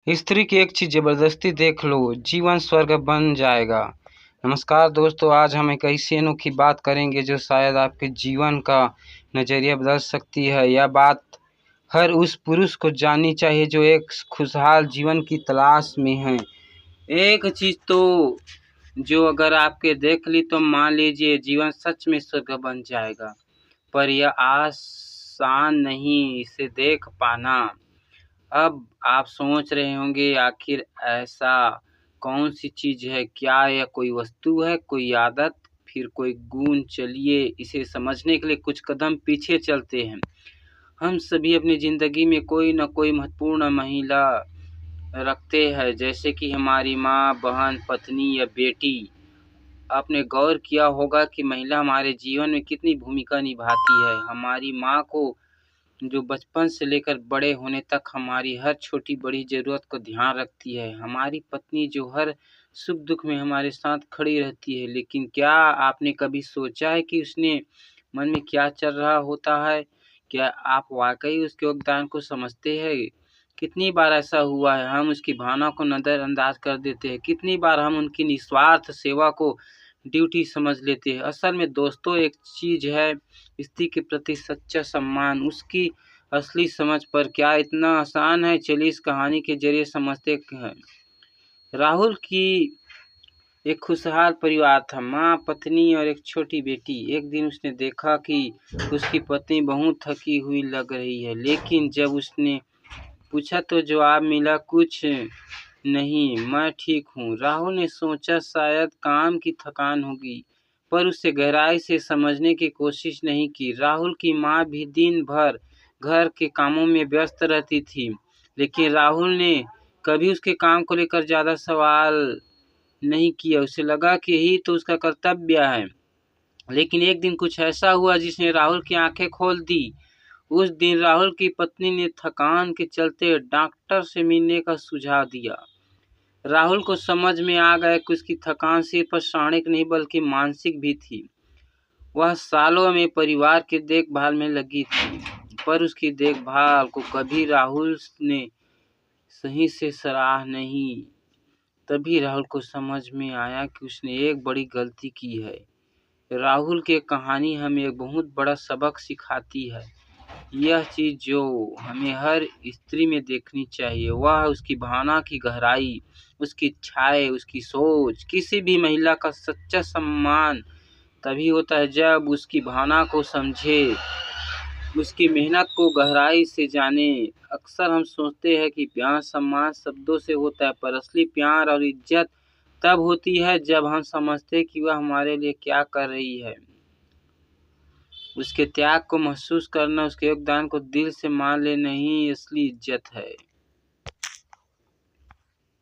स्त्री की एक चीज जबरदस्ती देख लो, जीवन स्वर्ग बन जाएगा। नमस्कार दोस्तों, आज हम एक ऐसी अनोखी बात करेंगे जो शायद आपके जीवन का नजरिया बदल सकती है। यह बात हर उस पुरुष को जाननी चाहिए जो एक खुशहाल जीवन की तलाश में है। एक चीज तो जो अगर आपके देख ली तो मान लीजिए जीवन सच में स्वर्ग बन जाएगा, पर यह आसान नहीं इसे देख पाना। अब आप सोच रहे होंगे आखिर ऐसा कौन सी चीज है, क्या यह कोई वस्तु है, कोई आदत, फिर कोई गुण। चलिए इसे समझने के लिए कुछ कदम पीछे चलते हैं। हम सभी अपनी जिंदगी में कोई न कोई महत्वपूर्ण महिला रखते हैं, जैसे कि हमारी माँ, बहन, पत्नी या बेटी। आपने गौर किया होगा कि महिला हमारे जीवन में कितनी भूमिका निभाती है। हमारी माँ को जो बचपन से लेकर बड़े होने तक हमारी हर छोटी बड़ी ज़रूरत को ध्यान रखती है। हमारी पत्नी जो हर सुख दुख में हमारे साथ खड़ी रहती है। लेकिन क्या आपने कभी सोचा है कि उसने मन में क्या चल रहा होता है? क्या आप वाकई उसके योगदान को समझते हैं? कितनी बार ऐसा हुआ है हम उसकी भावना को नज़रअंदाज कर देते हैं। कितनी बार हम उनकी निस्वार्थ सेवा को ड्यूटी समझ लेते हैं। असल में दोस्तों एक चीज़ है स्त्री के प्रति सच्चा सम्मान, उसकी असली समझ। पर क्या इतना आसान है? चलिए इस कहानी के जरिए समझते हैं। राहुल की एक खुशहाल परिवार था, माँ, पत्नी और एक छोटी बेटी। एक दिन उसने देखा कि उसकी पत्नी बहुत थकी हुई लग रही है, लेकिन जब उसने पूछा तो जवाब मिला, कुछ नहीं, मैं ठीक हूँ। राहुल ने सोचा शायद काम की थकान होगी, पर उसे गहराई से समझने की कोशिश नहीं की। राहुल की माँ भी दिन भर घर के कामों में व्यस्त रहती थी, लेकिन राहुल ने कभी उसके काम को लेकर ज़्यादा सवाल नहीं किया। उसे लगा कि यही तो उसका कर्तव्य है। लेकिन एक दिन कुछ ऐसा हुआ जिसने राहुल की आंखें खोल दी। उस दिन राहुल की पत्नी ने थकान के चलते डॉक्टर से मिलने का सुझाव दिया। राहुल को समझ में आ गया कि उसकी थकान सिर्फ शारीरिक नहीं बल्कि मानसिक भी थी। वह सालों में परिवार की देखभाल में लगी थी, पर उसकी देखभाल को कभी राहुल ने सही से सराहा नहीं। तभी राहुल को समझ में आया कि उसने एक बड़ी गलती की है। राहुल की कहानी हमें एक बहुत बड़ा सबक सिखाती है। यह चीज़ जो हमें हर स्त्री में देखनी चाहिए वह है उसकी भावना की गहराई, उसकी इच्छाएं, उसकी सोच। किसी भी महिला का सच्चा सम्मान तभी होता है जब उसकी भावना को समझे, उसकी मेहनत को गहराई से जाने। अक्सर हम सोचते हैं कि प्यार सम्मान शब्दों से होता है, पर असली प्यार और इज्जत तब होती है जब हम समझते हैं कि वह हमारे लिए क्या कर रही है। उसके त्याग को महसूस करना, उसके योगदान को दिल से मान लेना ही असली इज्जत है।